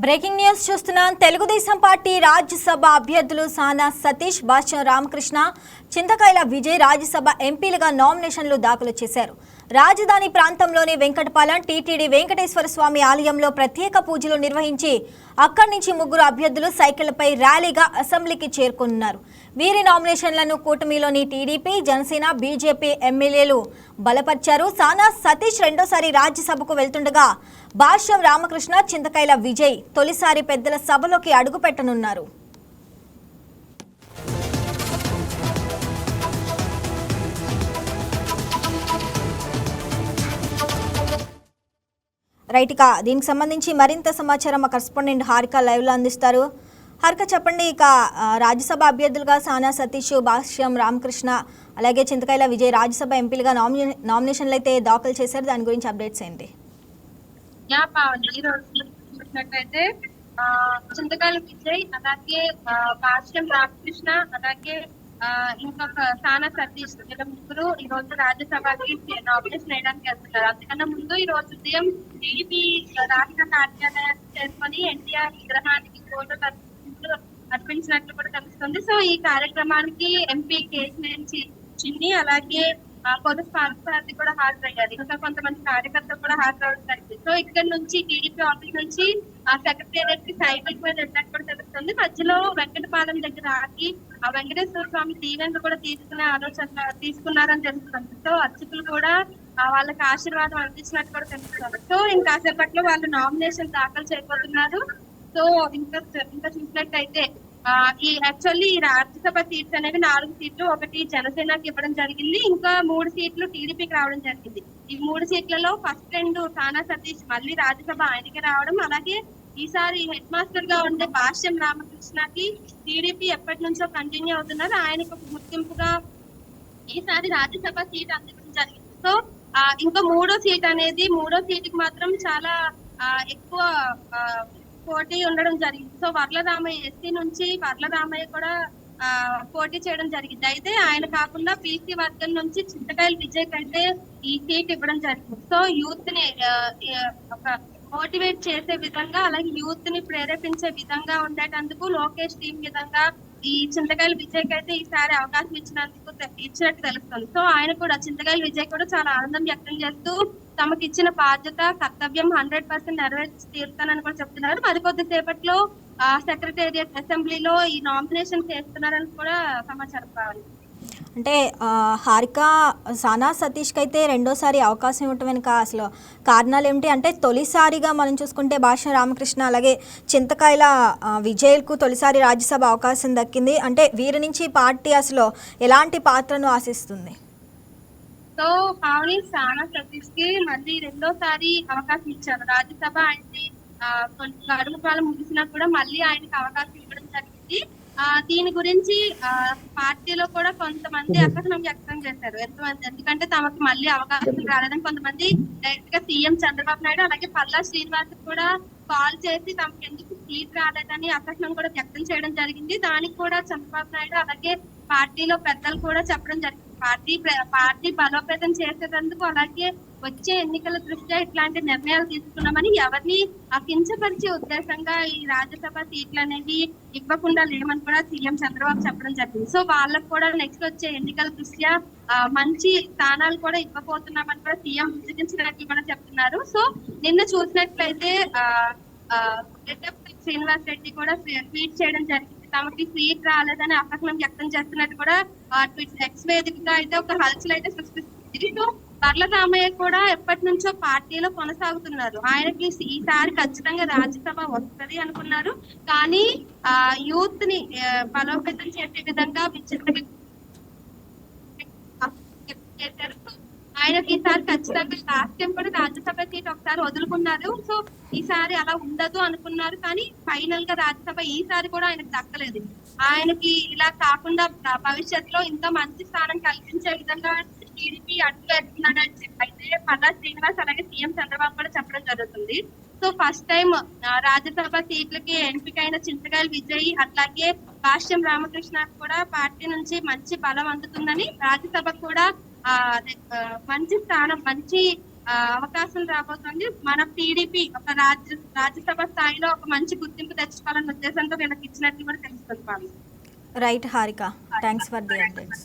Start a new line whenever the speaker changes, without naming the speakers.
Breaking news చూస్తున్నాం. Telugu Desam party Rajya Sabha అభ్యర్థులు సానా సతీష్, భాష్యం రామకృష్ణ, చింతకాయల విజయ్ రాజ్యసభ ఎంపీలుగా నామినేషన్లు దాఖలు చేశారు. రాజధాని ప్రాంతంలోని వెంకటపాలెం టీటీడీ వెంకటేశ్వర స్వామి ఆలయంలో ప్రత్యేక పూజలు నిర్వహించి అక్కడి నుంచి ముగ్గురు అభ్యర్థులు సైకిళ్లపై ర్యాలీగా అసెంబ్లీకి చేరుకున్నారు. వీరి నామినేషన్లను కూటమిలోని టీడీపీ, జనసేన, బీజేపీ ఎమ్మెల్యేలు బలపర్చారు. సానా సతీష్ రెండోసారి రాజ్యసభకు వెళ్తుండగా భాష్యం రామకృష్ణ, చింతకాయల విజయ్ తొలిసారి పెద్దల సభలోకి అడుగుపెట్టనున్నారు. రైట్, ఇక దీనికి సంబంధించి మరింత సమాచారం మా కరెస్పాండెంట్ హారిక లైవ్లో అందిస్తారు. హారిక, చెప్పండి. ఇక రాజ్యసభ అభ్యర్థులుగా సానా సతీష్, భాష్యం రామకృష్ణ, అలాగే చింతకాయల విజయ్ రాజ్యసభ ఎంపీలుగా నామినేషన్లు అయితే దాఖలు చేశారు. దాని గురించి అప్డేట్స్ ఏంటి?
చింతకాయల విజయ్, అలాగే భాష్యం రామకృష్ణ, అలాగే ఇంకొక సానా సతీష్, వీళ్ళ ముగ్గురు ఈ రోజు రాజ్యసభకి నామినేషన్ వేయడానికి వెళ్తున్నారు. అందుకన్నా ముందు ఈ రోజు ఉదయం టీడీపీ రాష్ట్ర కార్యాలయాన్ని చేసుకొని ఎన్టీఆర్ విగ్రహానికి ఫోటో అర్పించినట్లు కూడా తెలుస్తుంది. సో ఈ కార్యక్రమానికి ఎంపీ కేశినేని చిన్ని, అలాగే పొదుపు పార్టీ కూడా హాజరయ్యారు. ఇంకా కొంతమంది కార్యకర్తలు కూడా హాజరవడం జరిగింది. సో ఇక్కడ నుంచి టీడీపీ ఆఫీస్ నుంచి సెక్రటేరియట్ కి సైకిల్ మీద వెళ్ళినట్టు కూడా తెలుస్తుంది. మధ్యలో వెంకటపాలెం దగ్గర ఆగి ఆ వెంకటేశ్వర స్వామి దీవెనలు కూడా తీసుకునే ఆలోచన తీసుకున్నారని తెలుస్తుంది. సో అర్చకులు కూడా వాళ్ళకి ఆశీర్వాదం అందించినట్టు కూడా తెలుస్తుంది. సో ఇంకాసేపట్లో వాళ్ళు నామినేషన్ దాఖలు చేయబోతున్నారు. సో ఇంకా చూసినట్టయితే ఈ యాక్చువల్లీ ఈ రాజ్యసభ సీట్స్ అనేవి 4 సీట్లు, ఒకటి జనసేనకి ఇవ్వడం జరిగింది, ఇంకా 3 సీట్లు టీడీపీకి రావడం జరిగింది. ఈ 3 సీట్లలో ఫస్ట్ 2 సానా సతీష్ మళ్ళీ రాజ్యసభ ఆయనకి రావడం, అలాగే ఈసారి హెడ్ మాస్టర్ గా ఉండే భాష్యం రామకృష్ణకి టీడీపీ ఎప్పటి నుంచో కంటిన్యూ అవుతున్నారు. ఆయనకు ఒక గుర్తింపుగా ఈసారి రాజ్యసభ సీట్ అందించడం జరిగింది. సో ఇంకా 3వ సీట్ అనేది 3వ సీటుకి మాత్రం చాలా ఎక్కువ పోటీ ఉండడం జరిగింది. సో వర్లరామయ్య ఎస్సీ నుంచి వర్లరామయ్య కూడా పోటీ చేయడం జరిగింది. అయితే ఆయన కాకుండా పీసీ వర్గం నుంచి చింతకాయల విజయ్ కంటే ఈ సీట్ ఇవ్వడం జరిగింది. సో యూత్ ని ఒక మోటివేట్ చేసే విధంగా, అలాగే యూత్ ని ప్రేరేపించే విధంగా ఉండేటందుకు లోకేష్ టీం విధంగా ఈ చింతకాయల విజయ్ కి అయితే ఈసారి అవకాశం ఇచ్చినట్టు తెలుస్తుంది. సో ఆయన కూడా చింతకాయల విజయ్ కూడా చాలా ఆనందం వ్యక్తం చేస్తూ తమకు ఇచ్చిన బాధ్యత, కర్తవ్యం 100% నెరవేర్చి తీరుతానని కూడా చెప్తున్నారు. మరికొద్ది సేపట్లో సెక్రటేరియట్ అసెంబ్లీలో ఈ నామినేషన్ చేస్తున్నారని కూడా సమాచారం కావాలి.
అంటే హారిక, సానా సతీష్కి అయితే రెండోసారి అవకాశం ఇవ్వటం వెనుక అసలు కారణాలు ఏమిటి? అంటే తొలిసారిగా మనం చూసుకుంటే భాష్యం రామకృష్ణ, అలాగే చింతకాయల విజయ్కు తొలిసారి రాజ్యసభ అవకాశం దక్కింది. అంటే వీరి నుంచి పార్టీ అసలు ఎలాంటి పాత్రను ఆశిస్తుంది?
సో పావని, సానా సతీష్ కి మళ్ళీ రెండోసారి అవకాశం ఇచ్చారు రాజ్యసభ. ఆయనకి గడువు కాలం ముగిసినా కూడా మళ్ళీ ఆయనకి అవకాశం ఇవ్వడం జరిగింది. దీని గురించి పార్టీలో కూడా కొంతమంది అసహనం వ్యక్తం చేశారు. ఎందుకంటే తమకు మళ్ళీ అవకాశం రాలేదని కొంతమంది డైరెక్ట్ గా సీఎం చంద్రబాబు నాయుడు, అలాగే పల్లా శ్రీనివాస్ కూడా కాల్ చేసి తమకు ఎందుకు సీట్ రాలేదని అసహనం కూడా వ్యక్తం చేయడం జరిగింది. దానికి కూడా చంద్రబాబు నాయుడు అలాగే పార్టీలో పెద్దలు కూడా చెప్పడం జరిగింది. పార్టీ బలోపేతం చేసేందుకు, అలాగే వచ్చే ఎన్నికల దృష్ట్యా ఇట్లాంటి నిర్ణయాలు తీసుకున్నామని ఎవరిని కించపరిచే ఉద్దేశంగా ఈ రాజ్యసభ సీట్లు అనేవి ఇవ్వకుండా లేమని కూడా సీఎం చంద్రబాబు చెప్పడం జరిగింది. సో వాళ్ళకు కూడా నెక్స్ట్ వచ్చే ఎన్నికల దృష్ట్యా మంచి స్థానాలు కూడా ఇవ్వబోతున్నామని కూడా సీఎం సూచించినట్లు కూడా చెప్తున్నారు. సో నిన్న చూసినట్లయితే శ్రీనివాస్ రెడ్డి కూడా ట్వీట్ చేయడం జరిగింది. తమకి సీట్ రాలేదని అసహనం వ్యక్తం చేస్తున్నట్టు కూడా ఎక్స్ వేదికగా అయితే ఒక హల్చల్ అయితే సృష్టిస్తుంది. సో వర్లరామయ్య కూడా ఎప్పటి నుంచో పార్టీలో కొనసాగుతున్నారు. ఆయనకి ఈసారి ఖచ్చితంగా రాజ్యసభ వస్తుంది అనుకున్నారు. కానీ యూత్ ని బలోపేతం చేసే విధంగా ఆయనకి ఈసారి ఖచ్చితంగా లాస్ట్ టైం కూడా రాజ్యసభ సీట్ ఒకసారి వదులుకున్నారు. సో ఈసారి అలా ఉండదు అనుకున్నారు. కానీ ఫైనల్ గా రాజ్యసభ ఈసారి కూడా ఆయనకు దక్కలేదు. ఆయనకి ఇలా కాకుండా భవిష్యత్తులో ఇంకా మంచి స్థానం కల్పించే విధంగా టీడీపీ అడుగుతున్నాడని అయితే పల్లా శ్రీనివాస్ అలాగే సీఎం చంద్రబాబు కూడా చెప్పడం జరుగుతుంది. సో ఫస్ట్ టైం రాజ్యసభ సీట్లకి ఎంపికైన చింతకాయల విజయ్, అట్లాగే భాష్యం రామకృష్ణ కూడా పార్టీ నుంచి మంచి బలం అందుతుందని, రాజ్యసభ కూడా మంచి స్థానం, మంచి అవకాశం రాబోతుంది. మన టీడీపీ ఒక రాజ్యసభ స్థాయిలో ఒక మంచి గుర్తింపు తెచ్చుకోవాలన్న ఉద్దేశంతో వీళ్ళకి ఇచ్చినట్టు కూడా తెలుస్తుంది.
Right Harika, thanks for the updates.